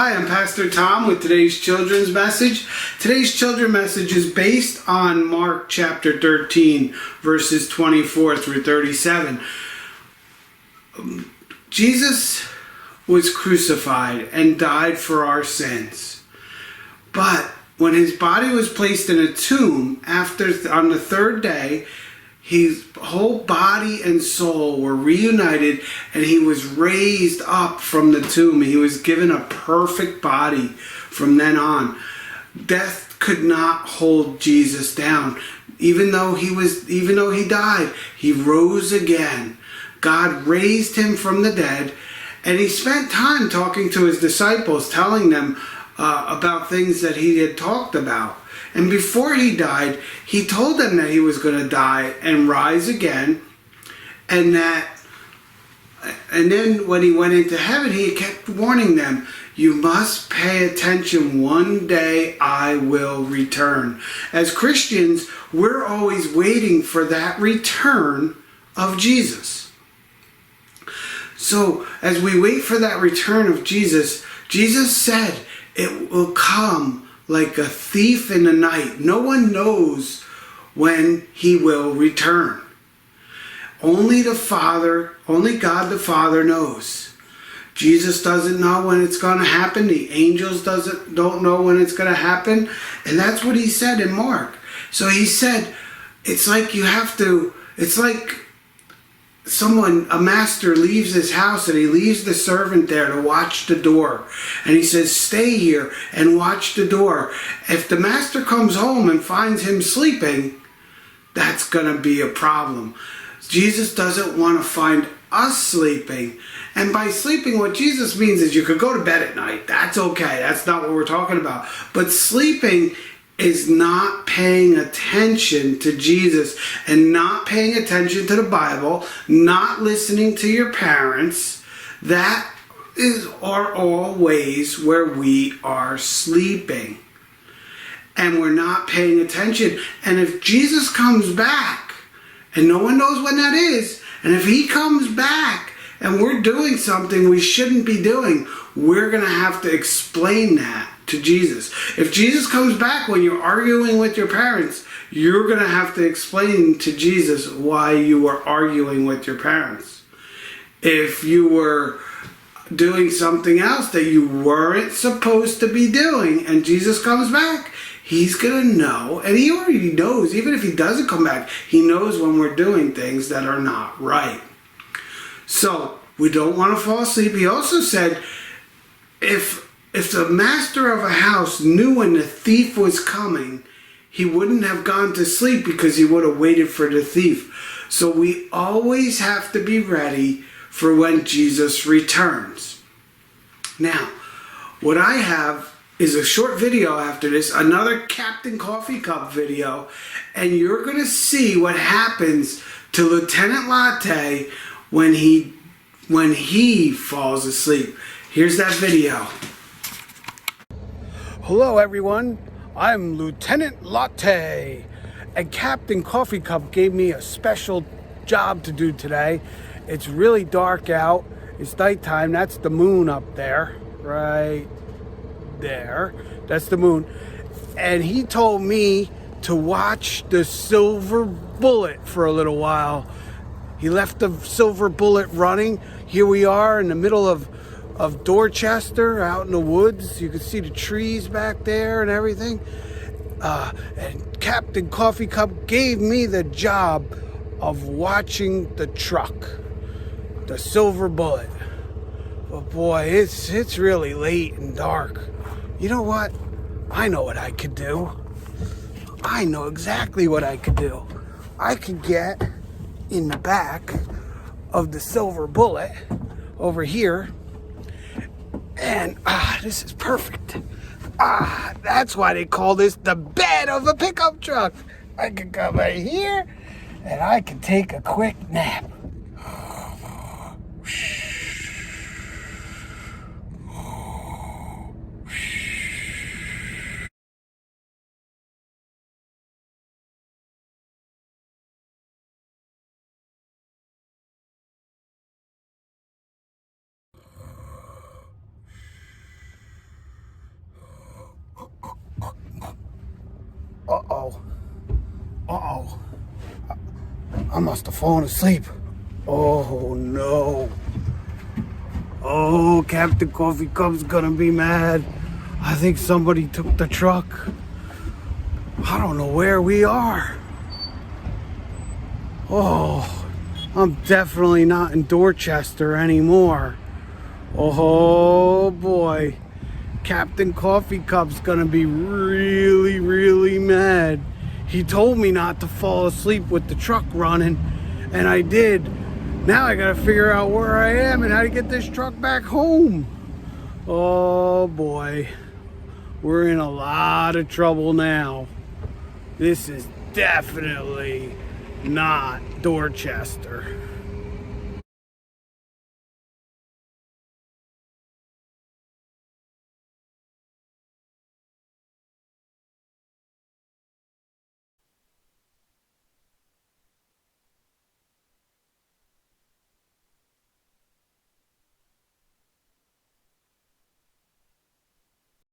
Hi, I'm Pastor Tom with today's children's message. Today's children's message is based on Mark chapter 13, verses 24 through 37. Jesus was crucified and died for our sins. But when his body was placed in a tomb on the third day, his whole body and soul were reunited, and he was raised up from the tomb. He was given a perfect body from then on. Death could not hold Jesus down. Even though he died, he rose again. God raised him from the dead, and he spent time talking to his disciples, telling them about things that he had talked about. And before he died, he told them that he was going to die and rise again. And then when he went into heaven, he kept warning them, you must pay attention. One day I will return. As Christians, we're always waiting for that return of Jesus. So as we wait for that return of Jesus, Jesus said it will come like a thief in the night. No one knows when he will return. Only God the Father knows. Jesus doesn't know when it's going to happen. The angels don't know when it's going to happen. And that's what he said in Mark. So he said, it's like a master leaves his house and he leaves the servant there to watch the door. And he says, stay here and watch the door. If the master comes home and finds him sleeping, that's going to be a problem. Jesus doesn't want to find us sleeping. And by sleeping, what Jesus means is you could go to bed at night. That's okay. That's not what we're talking about. But sleeping is not paying attention to Jesus and not paying attention to the Bible, not listening to your parents. That are all ways where we are sleeping. And we're not paying attention. And if Jesus comes back, and no one knows when that is, and if he comes back and we're doing something we shouldn't be doing, we're going to have to explain that to Jesus. If Jesus comes back when you're arguing with your parents, you're going to have to explain to Jesus why you were arguing with your parents. If you were doing something else that you weren't supposed to be doing and Jesus comes back, he's going to know, and he already knows. Even if he doesn't come back, he knows when we're doing things that are not right. So we don't want to fall asleep. He also said, if the master of a house knew when the thief was coming, he wouldn't have gone to sleep because he would have waited for the thief. So we always have to be ready for when Jesus returns. Now, what I have is a short video after this, another Captain Coffee Cup video, and you're going to see what happens to Lieutenant Latte when he falls asleep. Here's that video. Hello everyone, I'm Lieutenant Latte, and Captain Coffee Cup gave me a special job to do today. It's really dark out, it's nighttime, that's the moon up there, right there, that's the moon. And he told me to watch the silver bullet for a little while. He left the silver bullet running. Here we are in the middle of Dorchester, out in the woods. You can see the trees back there and everything. And Captain Coffee Cup gave me the job of watching the truck, the silver bullet. But boy, it's really late and dark. You know what? I know what I could do. I know exactly what I could do. I could get in the back of the silver bullet over here. And this is perfect. That's why they call this the bed of a pickup truck. I can come right here and I can take a quick nap. I must have fallen asleep. Oh no. Oh, Captain Coffee Cup's gonna be mad. I think somebody took the truck. I don't know where we are. Oh, I'm definitely not in Dorchester anymore. Oh boy. Captain Coffee Cup's gonna be really, really mad. He told me not to fall asleep with the truck running, and I did. Now I gotta figure out where I am and how to get this truck back home. Oh boy. We're in a lot of trouble now. This is definitely not Dorchester.